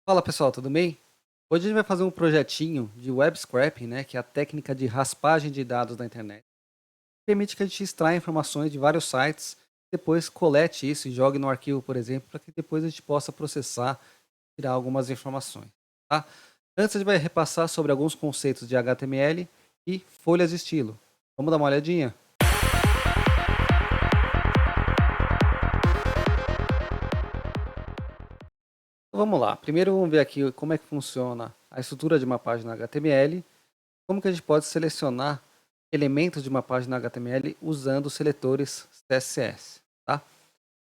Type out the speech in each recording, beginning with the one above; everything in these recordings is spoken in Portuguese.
Fala pessoal, tudo bem? Hoje a gente vai fazer um projetinho de web scraping, né, que é a técnica de raspagem de dados da internet. Permite que a gente extraia informações de vários sites, depois colete isso e jogue no arquivo, por exemplo, para que depois a gente possa processar e tirar algumas informações. Tá? Antes a gente vai repassar sobre alguns conceitos de HTML e folhas de estilo. Vamos dar uma olhadinha? Então, vamos lá. Primeiro vamos ver aqui como é que funciona a estrutura de uma página HTML. Como que a gente pode selecionar elementos de uma página HTML usando seletores CSS, tá?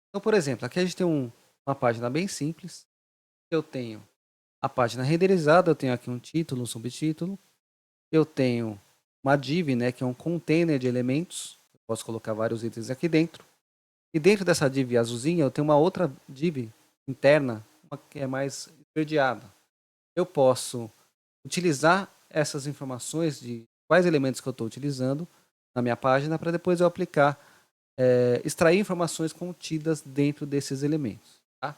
Então, por exemplo, aqui a gente tem uma página bem simples. Eu tenho a página renderizada, eu tenho aqui um título, um subtítulo. Eu tenho uma div, né, que é um container de elementos. Eu posso colocar vários itens aqui dentro. E dentro dessa div azulzinha, eu tenho uma outra div interna, uma que é mais esverdeada. Eu posso utilizar essas informações de quais elementos que eu estou utilizando na minha página para depois eu aplicar, extrair informações contidas dentro desses elementos. Tá?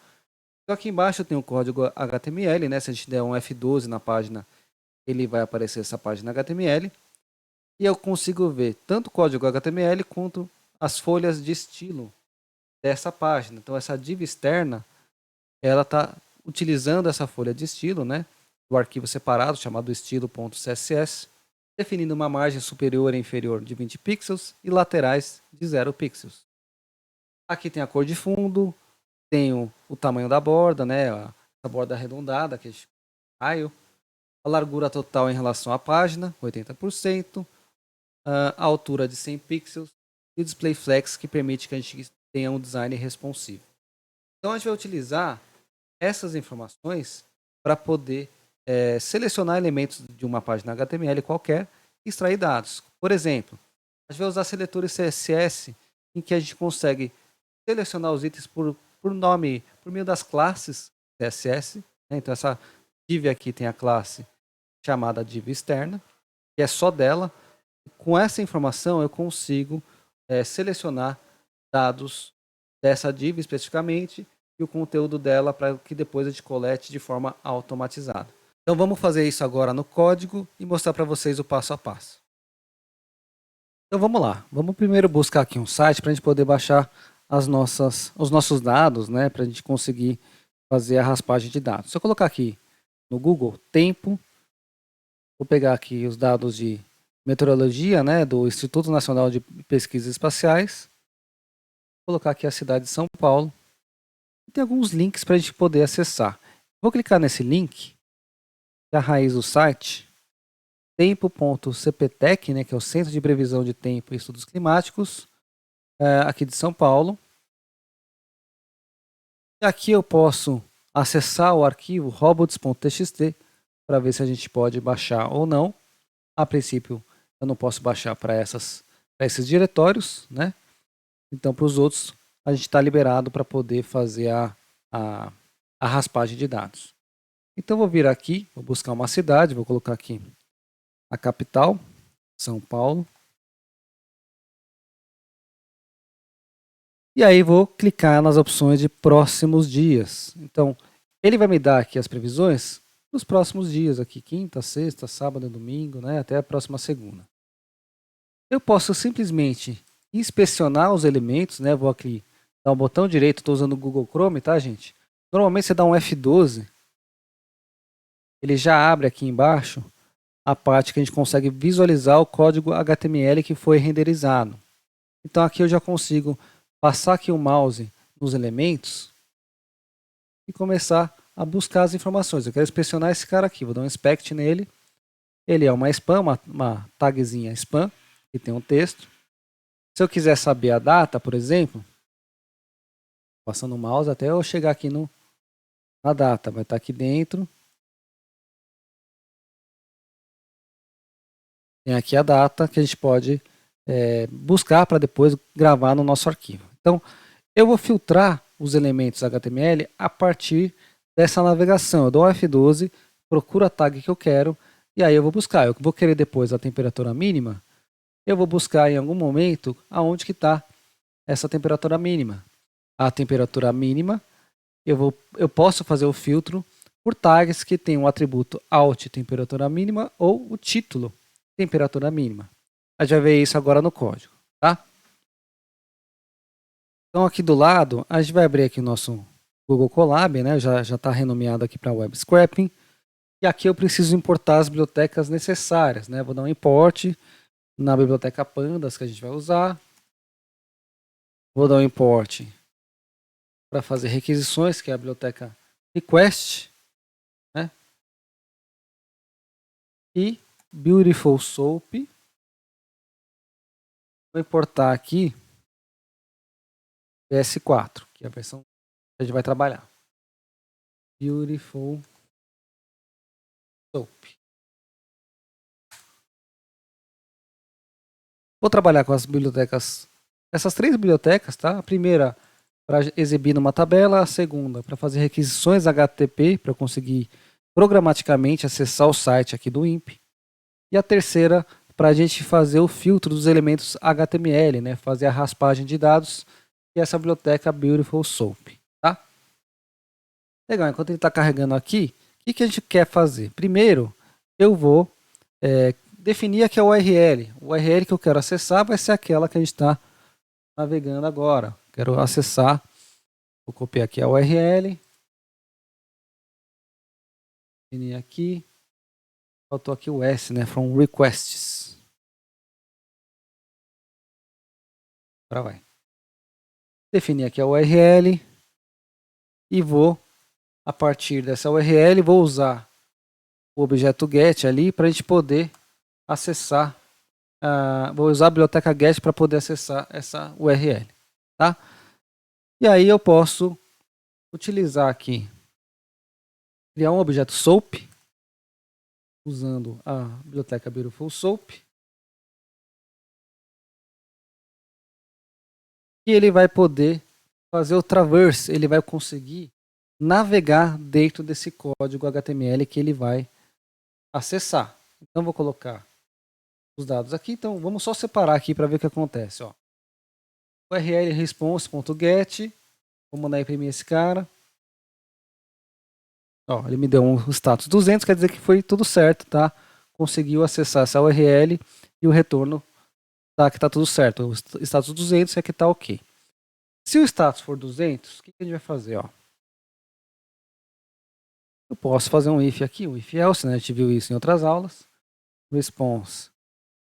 Então aqui embaixo eu tenho o código HTML, né? Se a gente der um F12 na página, ele vai aparecer essa página HTML. E eu consigo ver tanto o código HTML quanto as folhas de estilo dessa página. Então essa div externa, ela está utilizando essa folha de estilo, né? Do arquivo separado chamado estilo.css, definindo uma margem superior e inferior de 20 pixels e laterais de 0 pixels. Aqui tem a cor de fundo, tem o tamanho da borda, né? A borda arredondada, que é raio, a largura total em relação à página, 80%, a altura de 100 pixels e o display flex, que permite que a gente tenha um design responsivo. Então a gente vai utilizar essas informações para poder selecionar elementos de uma página HTML qualquer e extrair dados. Por exemplo, a gente vai usar seletores CSS em que a gente consegue selecionar os itens por nome, por meio das classes CSS. Né? Então essa div aqui tem a classe chamada div externa, que é só dela. Com essa informação eu consigo selecionar dados dessa div especificamente e o conteúdo dela para que depois a gente colete de forma automatizada. Então vamos fazer isso agora no código e mostrar para vocês o passo a passo. Então vamos lá, vamos primeiro buscar aqui um site para a gente poder baixar os nossos dados, né, para a gente conseguir fazer a raspagem de dados. Se eu colocar aqui no Google tempo, vou pegar aqui os dados de meteorologia, né, do Instituto Nacional de Pesquisas Espaciais, vou colocar aqui a cidade de São Paulo. Tem alguns links para a gente poder acessar. Vou clicar nesse link, a raiz do site, tempo.cptec, né, que é o Centro de Previsão de Tempo e Estudos Climáticos, aqui de São Paulo. E aqui eu posso acessar o arquivo robots.txt para ver se a gente pode baixar ou não. A princípio, eu não posso baixar para esses diretórios, né? Então, para os outros, a gente está liberado para poder fazer a raspagem de dados. Então, vou vir aqui, vou buscar uma cidade, vou colocar aqui a capital, São Paulo. E aí vou clicar nas opções de próximos dias. Então, ele vai me dar aqui as previsões dos próximos dias, aqui quinta, sexta, sábado, domingo, né, até a próxima segunda. Eu posso simplesmente inspecionar os elementos, né, vou aqui dar um botão direito, estou usando o Google Chrome, tá, gente? Normalmente você dá um F12, ele já abre aqui embaixo a parte que a gente consegue visualizar o código HTML que foi renderizado. Então aqui eu já consigo passar aqui o mouse nos elementos e começar a buscar as informações. Eu quero inspecionar esse cara aqui, vou dar um inspect nele. Ele é uma spam, uma tagzinha spam, que tem um texto. Se eu quiser saber a data, por exemplo, passando o mouse até eu chegar aqui na data, vai estar aqui dentro. Tem aqui a data que a gente pode buscar para depois gravar no nosso arquivo. Então, eu vou filtrar os elementos HTML a partir dessa navegação. Eu dou um F12, procuro a tag que eu quero e aí eu vou buscar. Eu vou querer depois a temperatura mínima, eu vou buscar em algum momento aonde que está essa temperatura mínima. A temperatura mínima, eu posso fazer o filtro por tags que tem o atributo alt temperatura mínima ou o título temperatura mínima. A gente vai ver isso agora no código, tá? Então aqui do lado, a gente vai abrir aqui o nosso Google Colab, né? Já está renomeado aqui para Web Scraping. E aqui eu preciso importar as bibliotecas necessárias, né? Vou dar um import na biblioteca Pandas que a gente vai usar. Vou dar um import para fazer requisições, que é a biblioteca request, né? E Beautiful Soap. Vou importar aqui PS4, que é a versão que a gente vai trabalhar. Beautiful Soap. Vou trabalhar com as bibliotecas, essas 3 bibliotecas, tá? A primeira para exibir numa tabela, a segunda para fazer requisições HTTP, para eu conseguir programaticamente acessar o site aqui do INPE, e a terceira para a gente fazer o filtro dos elementos HTML, né? Fazer a raspagem de dados, e essa biblioteca Beautiful Soap, tá? Legal, enquanto ele está carregando aqui, o que a gente quer fazer? Primeiro, eu vou definir aqui a URL. O URL que eu quero acessar vai ser aquela que a gente está navegando agora. Quero acessar, vou copiar aqui a URL, definir aqui, faltou aqui o S, né? From requests. Agora vai. Definir aqui a URL e vou, a partir dessa URL, vou usar o objeto get ali para a gente poder acessar. Vou usar a biblioteca get para poder acessar essa URL, tá? E aí eu posso utilizar aqui, criar um objeto soap, usando a biblioteca Beautiful Soap. E ele vai poder fazer o traverse, ele vai conseguir navegar dentro desse código HTML que ele vai acessar. Então vou colocar os dados aqui, então vamos só separar aqui para ver o que acontece, ó. URL response.get, vou mandar imprimir esse cara. Ó, ele me deu um status 200, quer dizer que foi tudo certo, tá? Conseguiu acessar essa URL e o retorno tá que tá tudo certo. O status 200 é que tá ok. Se o status for 200, o que a gente vai fazer, ó? Eu posso fazer um if aqui, um if else, né? A gente viu isso em outras aulas. Response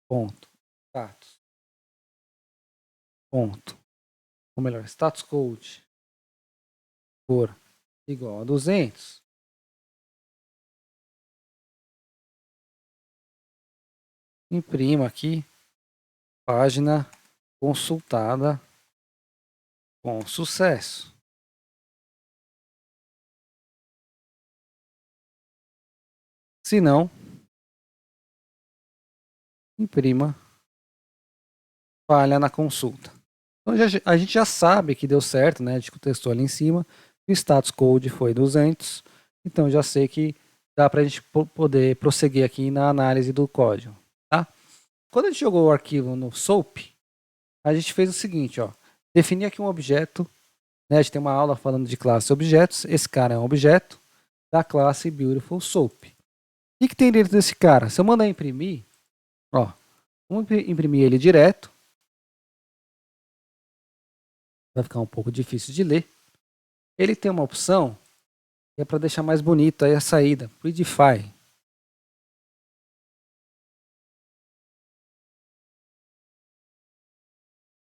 ponto status ponto, ou melhor, status code for igual a 200. Imprima aqui página consultada com sucesso. Se não, imprima falha na consulta. Então a gente já sabe que deu certo, né? A gente testou ali em cima. O status code foi 200. Então já sei que dá para a gente poder prosseguir aqui na análise do código, tá? Quando a gente jogou o arquivo no SOAP, a gente fez o seguinte, ó. Definir aqui um objeto, né? A gente tem uma aula falando de classe e objetos. Esse cara é um objeto da classe Beautiful Soap. O que tem dentro desse cara? Se eu mandar imprimir, ó, vamos imprimir ele direto. Vai ficar um pouco difícil de ler. Ele tem uma opção que é para deixar mais bonito aí a saída, Readify.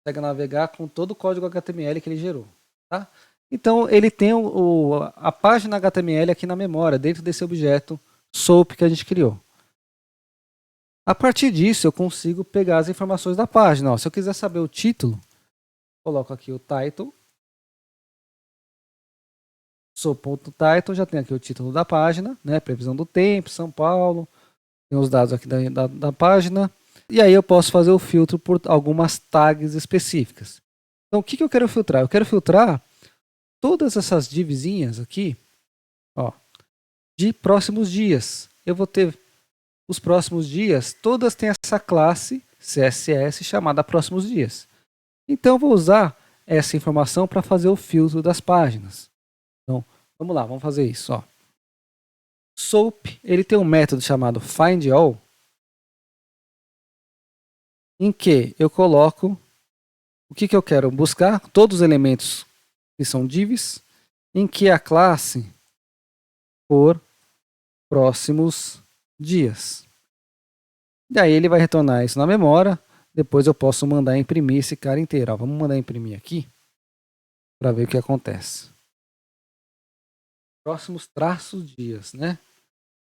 Consegue navegar com todo o código HTML que ele gerou, tá? Então ele tem a página HTML aqui na memória, dentro desse objeto SOAP que a gente criou. A partir disso eu consigo pegar as informações da página. Ó, se eu quiser saber o título, coloco aqui o title. SOAP.title, já tem aqui o título da página, né? Previsão do tempo, São Paulo. Tem os dados aqui da página. E aí eu posso fazer o filtro por algumas tags específicas. Então o que eu quero filtrar? Eu quero filtrar todas essas divzinhas aqui, ó, de próximos dias. Eu vou ter os próximos dias, todas têm essa classe CSS chamada próximos dias. Então eu vou usar essa informação para fazer o filtro das páginas. Então vamos lá, vamos fazer isso, ó. SOAP, ele tem um método chamado findAll, em que eu coloco o que eu quero buscar, todos os elementos que são divs, em que a classe for próximos dias. Daí ele vai retornar isso na memória, depois eu posso mandar imprimir esse cara inteiro. Ó, vamos mandar imprimir aqui, para ver o que acontece. Próximos traços dias, né?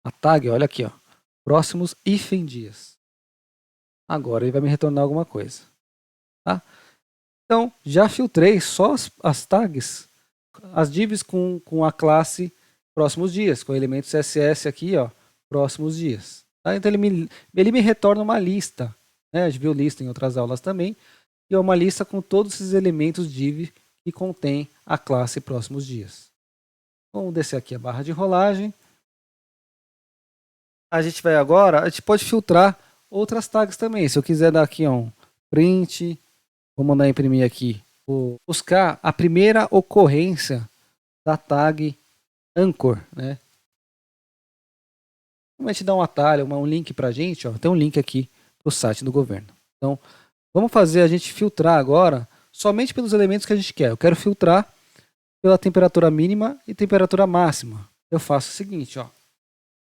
A tag, olha aqui, ó. Próximos hífen dias. Agora ele vai me retornar alguma coisa. Tá? Então, já filtrei só as tags, as divs com a classe próximos dias, com o elemento CSS aqui, ó, próximos dias. Tá? Então ele me retorna uma lista, né? A gente viu lista em outras aulas também, e é uma lista com todos esses elementos div que contém a classe próximos dias. Vamos descer aqui a barra de rolagem. A gente vai agora, a gente pode filtrar outras tags também. Se eu quiser dar aqui ó, um print, vou mandar imprimir aqui, vou buscar a primeira ocorrência da tag anchor, né? Como a gente dá um atalho, um link para a gente, ó, tem um link aqui para o site do governo. Então, vamos fazer a gente filtrar agora somente pelos elementos que a gente quer. Eu quero filtrar pela temperatura mínima e temperatura máxima. Eu faço o seguinte, ó,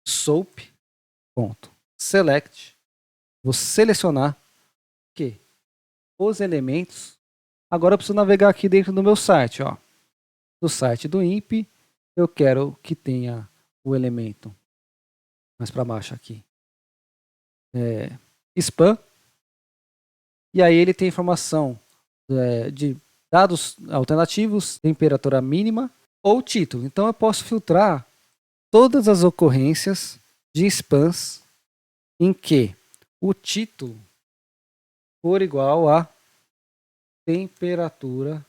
soap.select, vou selecionar que os elementos. Agora eu preciso navegar aqui dentro do meu site, ó. Do site do INPE, eu quero que tenha o elemento mais para baixo aqui, spam, e aí ele tem informação de dados alternativos, temperatura mínima ou título. Então eu posso filtrar todas as ocorrências de spams em que o título for igual a temperatura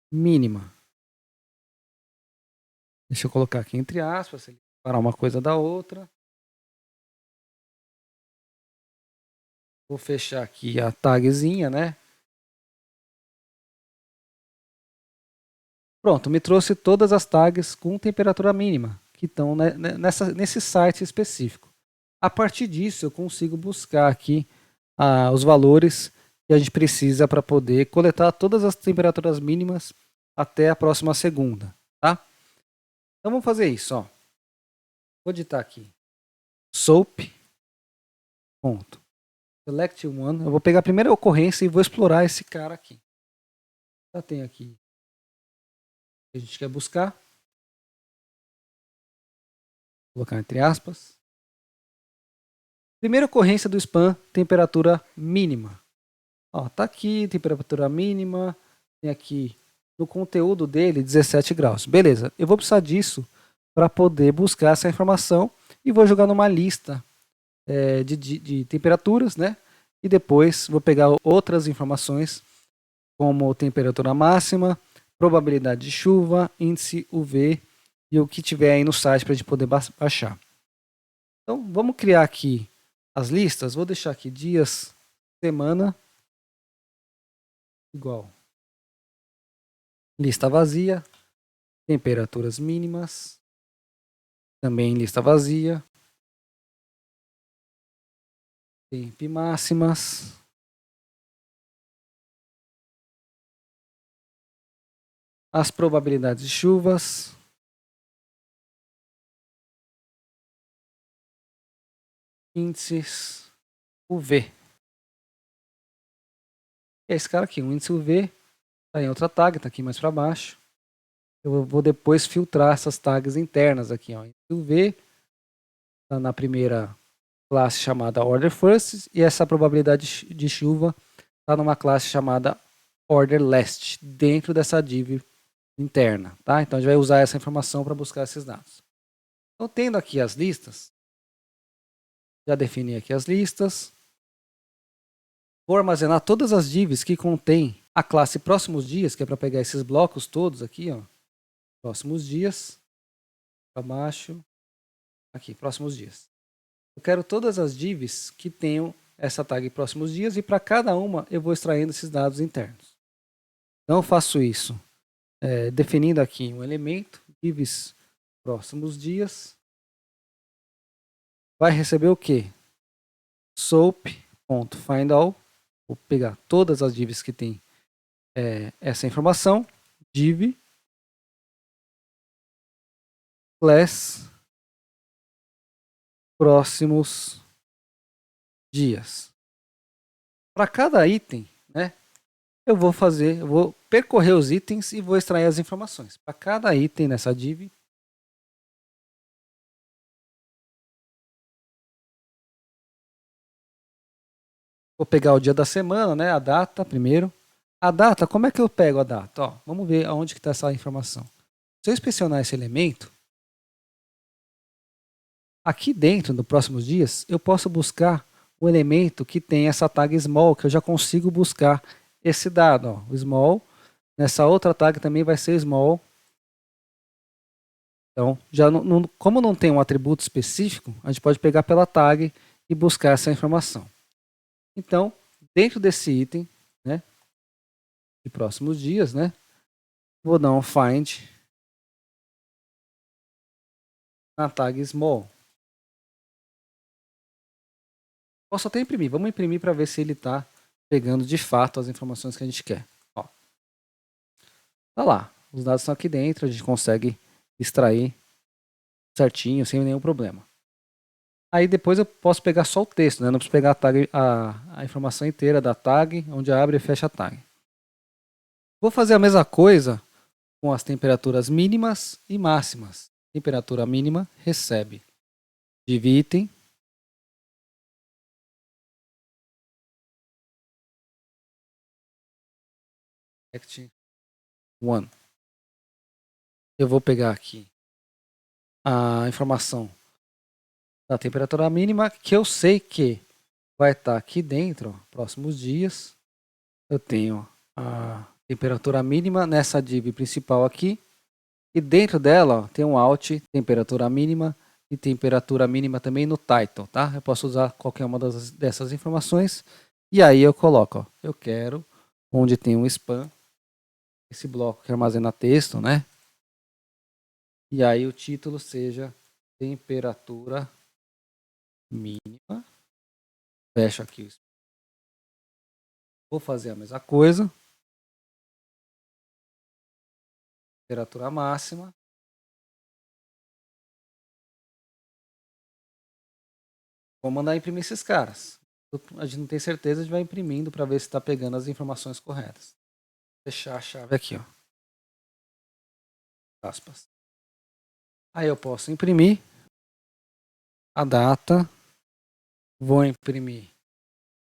mínima. Deixa eu colocar aqui entre aspas, separar uma coisa da outra. Vou fechar aqui a tagzinha, né? Pronto, me trouxe todas as tags com temperatura mínima, que estão nesse site específico. A partir disso, eu consigo buscar aqui os valores que a gente precisa para poder coletar todas as temperaturas mínimas até a próxima segunda, tá? Então vamos fazer isso, ó. Vou digitar aqui soap. Select one. Eu vou pegar a primeira ocorrência e vou explorar esse cara aqui. Já tem aqui o que a gente quer buscar. Vou colocar entre aspas. Primeira ocorrência do spam, temperatura mínima. Ó, tá aqui, temperatura mínima. Tem aqui no conteúdo dele 17 graus. Beleza, eu vou precisar disso para poder buscar essa informação e vou jogar numa lista de temperaturas, né? E depois vou pegar outras informações como temperatura máxima, probabilidade de chuva, índice UV e o que tiver aí no site para a gente poder baixar. Então vamos criar aqui as listas. Vou deixar aqui dias, semana, igual lista vazia, temperaturas mínimas, também lista vazia, temp máximas, as probabilidades de chuvas, índices UV. Esse cara aqui, o índice UV, está em outra tag, está aqui mais para baixo. Eu vou depois filtrar essas tags internas aqui, ó. Índice UV está na primeira classe chamada Order First e essa probabilidade de chuva está numa classe chamada Order Last, dentro dessa div interna, tá? Então a gente vai usar essa informação para buscar esses dados. Então, tendo aqui as listas, já defini aqui as listas. Vou armazenar todas as divs que contém a classe próximos dias, que é para pegar esses blocos todos aqui, ó. Próximos dias, para baixo, aqui, próximos dias. Eu quero todas as divs que tenham essa tag próximos dias e para cada uma eu vou extraindo esses dados internos. Então eu faço isso definindo aqui um elemento, divs próximos dias, vai receber o quê? Soap.findAll. Vou pegar todas as divs que tem essa informação. Div class próximos dias. Para cada item, né, eu vou percorrer os itens e vou extrair as informações. Para cada item nessa div, vou pegar o dia da semana, né, a data primeiro. A data, como é que eu pego a data? Ó, vamos ver aonde que está essa informação. Se eu inspecionar esse elemento, aqui dentro, no próximos dias, eu posso buscar o elemento que tem essa tag small, que eu já consigo buscar esse dado. Ó, o small, nessa outra tag também vai ser small. Então, como não tem um atributo específico, a gente pode pegar pela tag e buscar essa informação. Então, dentro desse item, né, de próximos dias, né, vou dar um find na tag small. Posso até imprimir. Vamos imprimir para ver se ele está pegando de fato as informações que a gente quer. Ó. Tá lá. Os dados estão aqui dentro. A gente consegue extrair certinho, sem nenhum problema. Aí depois eu posso pegar só o texto, né? Não preciso pegar a informação inteira da tag, onde abre e fecha a tag. Vou fazer a mesma coisa com as temperaturas mínimas e máximas. Temperatura mínima recebe div item. Act 1. Eu vou pegar aqui a informação da temperatura mínima, que eu sei que vai estar aqui dentro, ó, próximos dias. Eu tenho a temperatura mínima nessa div principal aqui. E dentro dela ó, tem um alt, temperatura mínima e temperatura mínima também no title, tá? Eu posso usar qualquer uma dessas informações. E aí eu coloco, ó, eu quero, onde tem um span, esse bloco que armazena texto, né? E aí o título seja temperatura mínima. Fecho aqui o span. Vou fazer a mesma coisa. Temperatura máxima. Vou mandar imprimir esses caras. A gente não tem certeza, a gente vai imprimindo para ver se está pegando as informações corretas. Vou fechar a chave aqui, ó. Aspas. Aí eu posso imprimir a data. Vou imprimir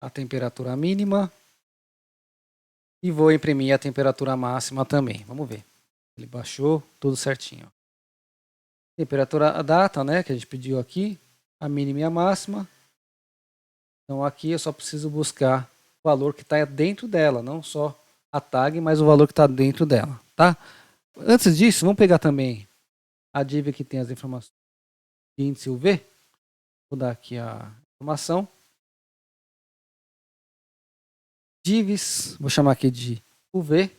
a temperatura mínima. E vou imprimir a temperatura máxima também. Vamos ver. Ele baixou tudo certinho. Temperatura, a data, né, que a gente pediu aqui. A mínima e a máxima. Então aqui eu só preciso buscar o valor que está dentro dela, não só a tag, mas o valor que está dentro dela, tá? Antes disso, vamos pegar também a div que tem as informações de índice UV. Vou dar aqui a informação. Divs, vou chamar aqui de UV,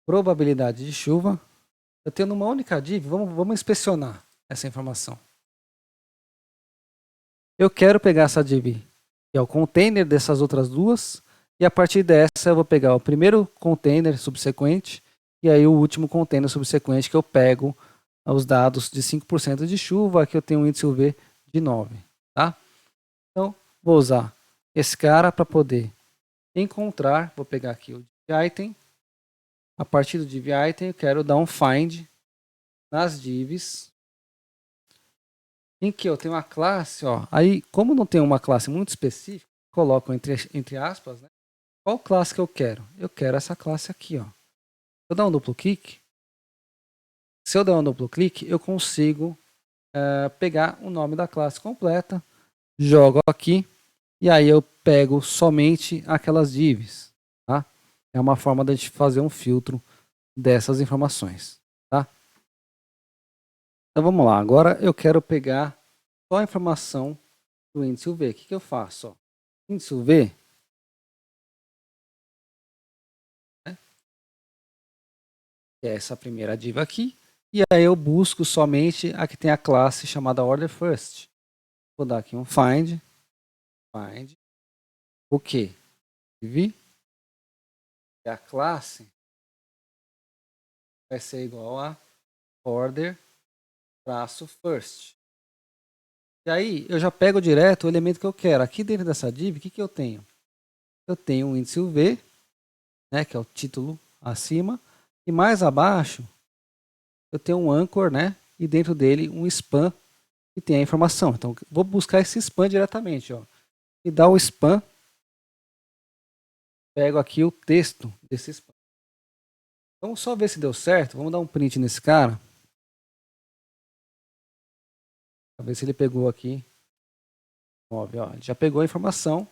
probabilidade de chuva. Eu tenho numa única div, vamos inspecionar essa informação. Eu quero pegar essa div, que é o container dessas outras duas, e a partir dessa eu vou pegar o primeiro container subsequente, e aí o último container subsequente que eu pego os dados de 5% de chuva, aqui eu tenho um índice UV de 9, tá? Então, vou usar esse cara para poder encontrar, vou pegar aqui o div item, a partir do div item eu quero dar um find nas divs em que eu tenho uma classe, ó, aí como não tem uma classe muito específica, coloco entre aspas, né? Qual classe que eu quero? Eu quero essa classe aqui, ó. Se eu dar um duplo clique, eu consigo pegar o nome da classe completa, jogo aqui, e aí eu pego somente aquelas divs, tá? É uma forma de a gente fazer um filtro dessas informações, tá? Então vamos lá, agora eu quero pegar só a informação do índice UV. O que eu faço? Ó? Índice UV, né? Que é essa primeira div aqui, e aí eu busco somente a que tem a classe chamada order first. Vou dar aqui um find o quê? Div, e a classe vai ser igual a order traço first. E aí eu já pego direto o elemento que eu quero. Aqui dentro dessa div, o que eu tenho? Eu tenho um índice UV, né, que é o título acima, e mais abaixo eu tenho um anchor, né, e dentro dele um span que tem a informação. Então vou buscar esse span diretamente, ó. E dá o span, pego aqui o texto desse span. Vamos só ver se deu certo. Vamos dar um print nesse cara. Para ver se ele pegou aqui 9. Ó. Ele já pegou a informação.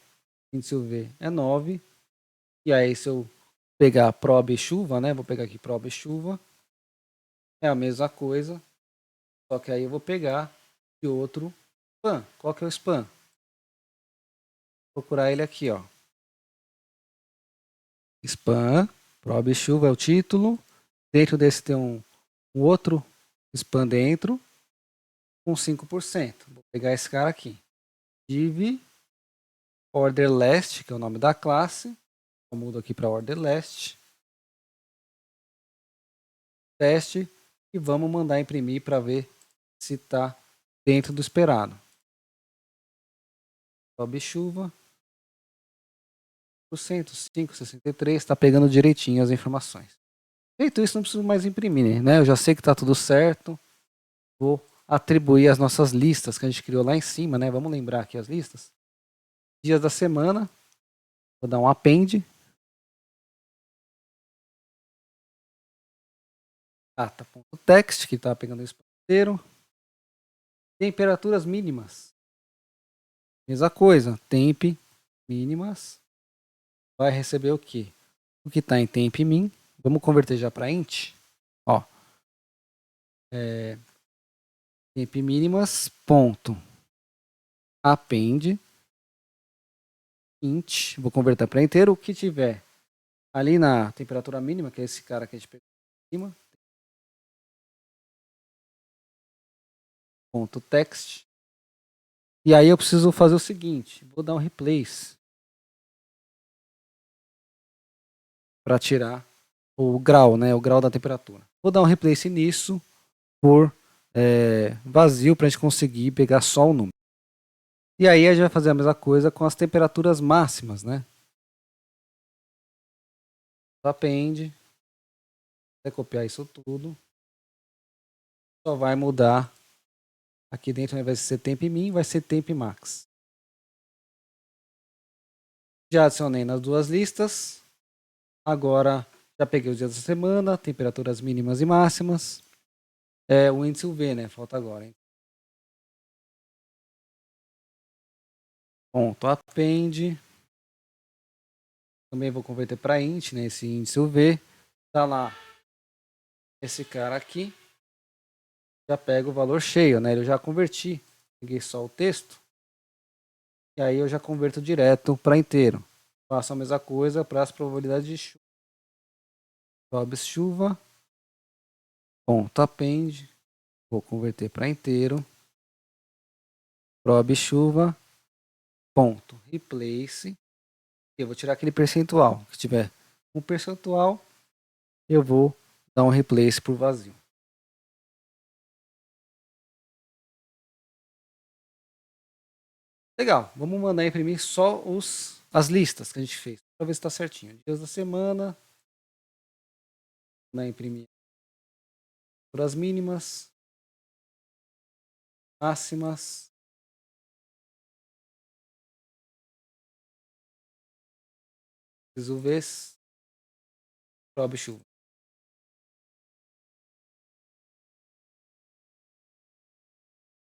Índice UV é 9. E aí se eu pegar probe chuva, né? Vou pegar aqui probe chuva. É a mesma coisa. Só que aí eu vou pegar de outro span. Qual que é o span? Vou procurar ele aqui, ó. Span, probe chuva é o título. Dentro desse tem um outro span dentro com 5%. Vou pegar esse cara aqui. Div order last, que é o nome da classe. Eu mudo aqui para order last. Teste e vamos mandar imprimir para ver se está dentro do esperado. Sobe chuva. 563 está pegando direitinho as informações. Feito isso, não preciso mais imprimir, né? Eu já sei que está tudo certo. Vou atribuir as nossas listas que a gente criou lá em cima, né? Vamos lembrar aqui as listas. Dias da semana. Vou dar um append. Data.text, que está pegando o espaço inteiro. Temperaturas mínimas. Mesma coisa. Temp mínimas. Vai receber o quê? O que está em temp min. Vamos converter já para int. Ó. Temp mínimas. Ponto. Append. Int. Vou converter para inteiro. O que tiver ali na temperatura mínima, que é esse cara que a gente pegou em cima. Ponto text. E aí eu preciso fazer o seguinte. Vou dar um replace. Para tirar o grau, né? O grau da temperatura. Vou dar um replace nisso por vazio para a gente conseguir pegar só o número. E aí a gente vai fazer a mesma coisa com as temperaturas máximas, né? Append. Vai copiar isso tudo. Só vai mudar. Aqui dentro, ao invés de ser temp min, vai ser temp max. Já adicionei nas duas listas. Agora já peguei os dias da semana, temperaturas mínimas e máximas. O índice UV, né? Falta agora, hein? Ponto append. Também vou converter para int, né? Esse índice UV. Tá lá esse cara aqui. Já pego o valor cheio, né? Eu já converti. Peguei só o texto. E aí eu já converto direto para inteiro. Faço a mesma coisa para as probabilidades de chuva. Probe chuva. Ponto append. Vou converter para inteiro. Probe chuva. Ponto replace. Eu vou tirar aquele percentual. Se tiver um percentual, eu vou dar um replace por vazio. Legal, vamos mandar imprimir só as listas que a gente fez, para ver se está certinho. Dias da semana, imprimir por as mínimas, máximas, UVs, probe chuva.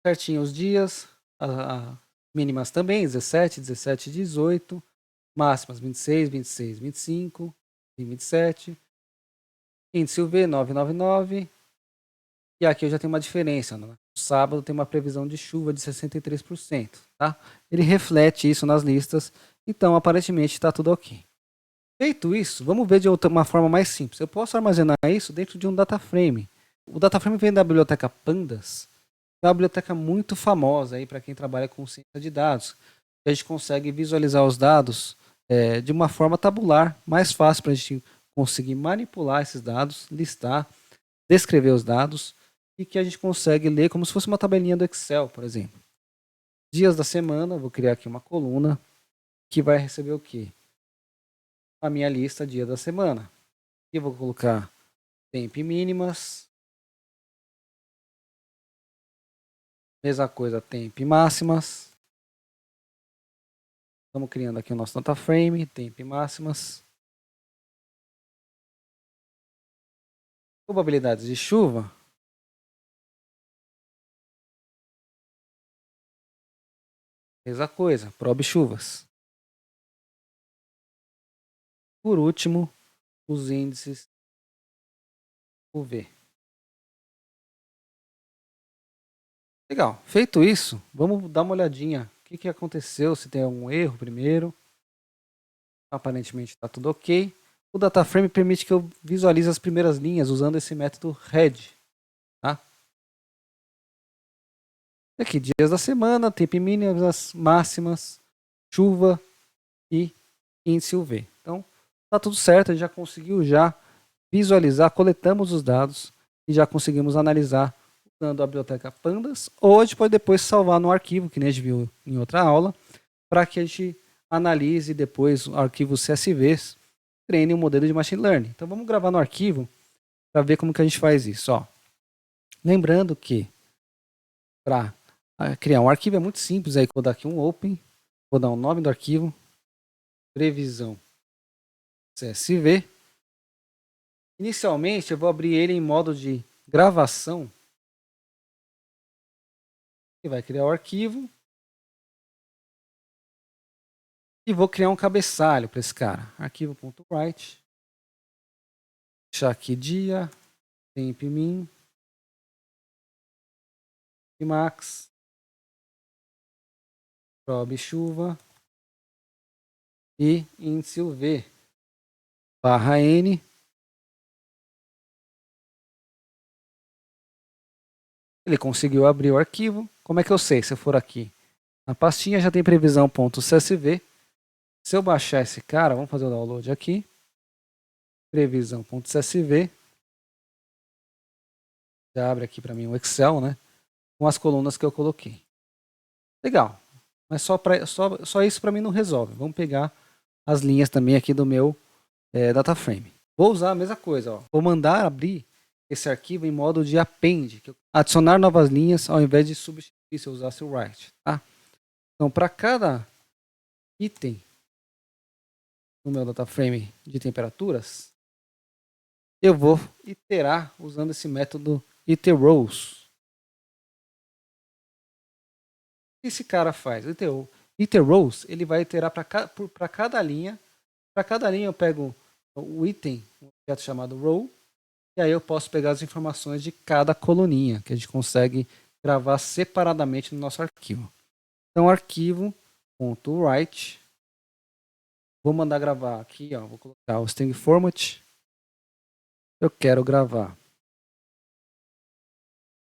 Certinho os dias, mínimas também, 17, 17, 18, máximas 26, 26, 25 e 27. Índice UV 999. E aqui eu já tenho uma diferença. No sábado tem uma previsão de chuva de 63%. Tá? Ele reflete isso nas listas. Então, aparentemente, está tudo ok. Feito isso, vamos ver de uma forma mais simples. Eu posso armazenar isso dentro de um data frame. O data frame vem da biblioteca Pandas. É uma biblioteca muito famosa aí para quem trabalha com ciência de dados. A gente consegue visualizar os dados de uma forma tabular, mais fácil para a gente conseguir manipular esses dados, listar, descrever os dados e que a gente consegue ler como se fosse uma tabelinha do Excel, por exemplo. Dias da semana, vou criar aqui uma coluna que vai receber o quê? A minha lista dia da semana. E vou colocar temp mínimas, mesma coisa temp máximas. Estamos criando aqui o nosso data frame, temp máximas. Probabilidades de chuva. Mesma coisa, probe chuvas. Por último, os índices UV. Legal. Feito isso, vamos dar uma olhadinha. O que aconteceu, se tem algum erro primeiro. Aparentemente está tudo ok. O DataFrame permite que eu visualize as primeiras linhas usando esse método head. Tá? Aqui, dias da semana, tempo mínimas, máximas, chuva e índice UV. Então, tá tudo certo, a gente já conseguiu visualizar, coletamos os dados e já conseguimos analisar usando a biblioteca Pandas, ou a gente pode depois salvar no arquivo, que nem a gente viu em outra aula, para que a gente analise depois o arquivo CSV, treine um modelo de Machine Learning. Então vamos gravar no arquivo para ver como que a gente faz isso. Ó. Lembrando que para criar um arquivo é muito simples, aí vou dar aqui um open, vou dar o nome do arquivo, previsão CSV. Inicialmente eu vou abrir ele em modo de gravação, e vai criar o arquivo, e vou criar um cabeçalho para esse cara, arquivo.write, deixar aqui dia, temp min, e max, probe chuva e índice UV, barra N. Ele conseguiu abrir o arquivo. Como é que eu sei? Se eu for aqui na pastinha, já tem previsão.csv. Se eu baixar esse cara, vamos fazer o download aqui. Previsão.csv. Já abre aqui para mim o Excel, né? Com as colunas que eu coloquei. Legal. Mas só isso para mim não resolve. Vamos pegar as linhas também aqui do meu data frame. Vou usar a mesma coisa. Ó. Vou mandar abrir esse arquivo em modo de append. Adicionar novas linhas ao invés de substituir se eu usasse o write. Tá? Então, para cada item no meu data frame de temperaturas, eu vou iterar usando esse método iterRows. O que esse cara faz? O iterRows, ele vai iterar para cada linha. Para cada linha eu pego o item, um objeto chamado row, e aí eu posso pegar as informações de cada coluninha, que a gente consegue gravar separadamente no nosso arquivo. Então, arquivo.write, vou mandar gravar aqui, ó, vou colocar o string format. Eu quero gravar.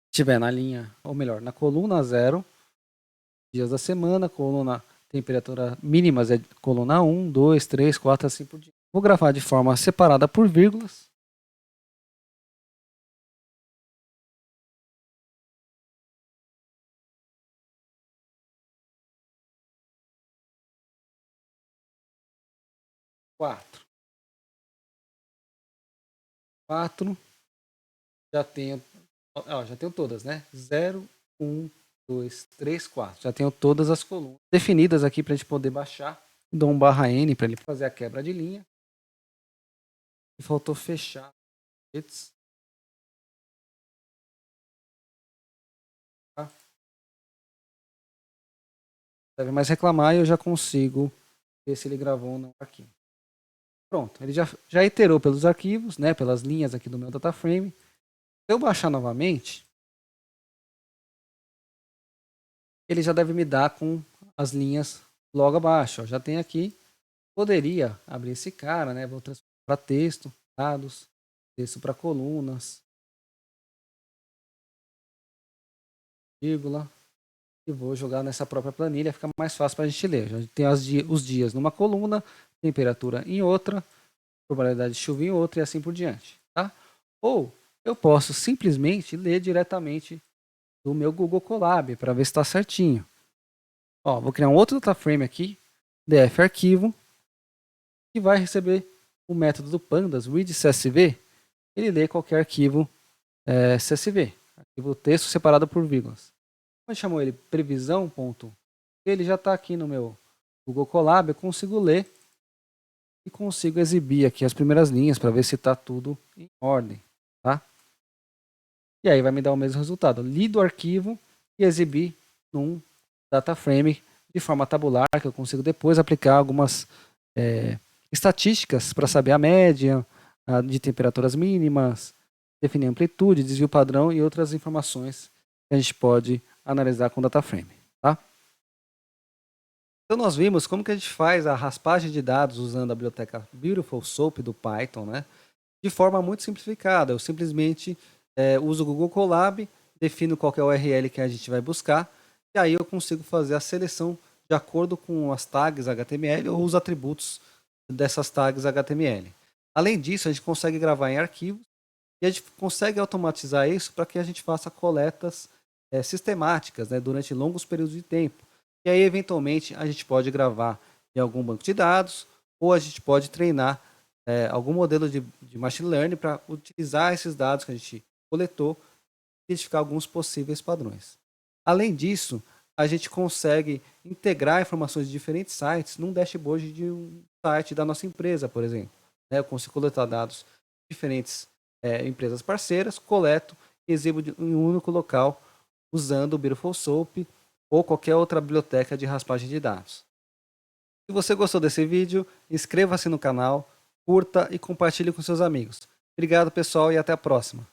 Se estiver na linha, ou melhor, na coluna 0, dias da semana, coluna temperatura mínimas é coluna 1, 2, 3, 4, assim por diante. Vou gravar de forma separada por vírgulas. Quatro. Já tenho todas, né? 0, 1, 2, 3, 4. Já tenho todas as colunas definidas aqui para a gente poder baixar. Dou um barra N para ele fazer a quebra de linha. E faltou fechar. Tá? Deve mais reclamar e eu já consigo ver se ele gravou ou não aqui. Pronto, ele já iterou pelos arquivos, né, pelas linhas aqui do meu data frame. Se eu baixar novamente, ele já deve me dar com as linhas logo abaixo. Ó. Já tem aqui, poderia abrir esse cara, né, vou transformar para texto, dados, texto para colunas. vírgula, e vou jogar nessa própria planilha, fica mais fácil para a gente ler. A gente tem os dias numa coluna, temperatura em outra, probabilidade de chuva em outra e assim por diante, tá? Ou eu posso simplesmente ler diretamente do meu Google Colab para ver se está certinho. Ó, vou criar um outro dataframe aqui, df arquivo, que vai receber o método do Pandas, read CSV, ele lê qualquer arquivo CSV, arquivo texto separado por vírgulas. Como a gente chamou ele previsão, ponto, ele já está aqui no meu Google Colab, eu consigo ler e consigo exibir aqui as primeiras linhas para ver se está tudo em ordem, tá? E aí vai me dar o mesmo resultado. Lido o arquivo e exibir num data frame de forma tabular, que eu consigo depois aplicar algumas estatísticas para saber a média de temperaturas mínimas, definir amplitude, desvio padrão e outras informações que a gente pode analisar com o data frame, tá? Então nós vimos como que a gente faz a raspagem de dados usando a biblioteca Beautiful Soup do Python, né? De forma muito simplificada. Eu simplesmente uso o Google Colab, defino qual que é o URL que a gente vai buscar, e aí eu consigo fazer a seleção de acordo com as tags HTML ou os atributos dessas tags HTML. Além disso, a gente consegue gravar em arquivos e a gente consegue automatizar isso para que a gente faça coletas sistemáticas, né, durante longos períodos de tempo. E aí, eventualmente, a gente pode gravar em algum banco de dados ou a gente pode treinar algum modelo de machine learning para utilizar esses dados que a gente coletou e identificar alguns possíveis padrões. Além disso, a gente consegue integrar informações de diferentes sites num dashboard de um site da nossa empresa, por exemplo. Eu consigo coletar dados de diferentes empresas parceiras, coleto e exibo em um único local usando o Beautiful Soup ou qualquer outra biblioteca de raspagem de dados. Se você gostou desse vídeo, inscreva-se no canal, curta e compartilhe com seus amigos. Obrigado, pessoal, e até a próxima.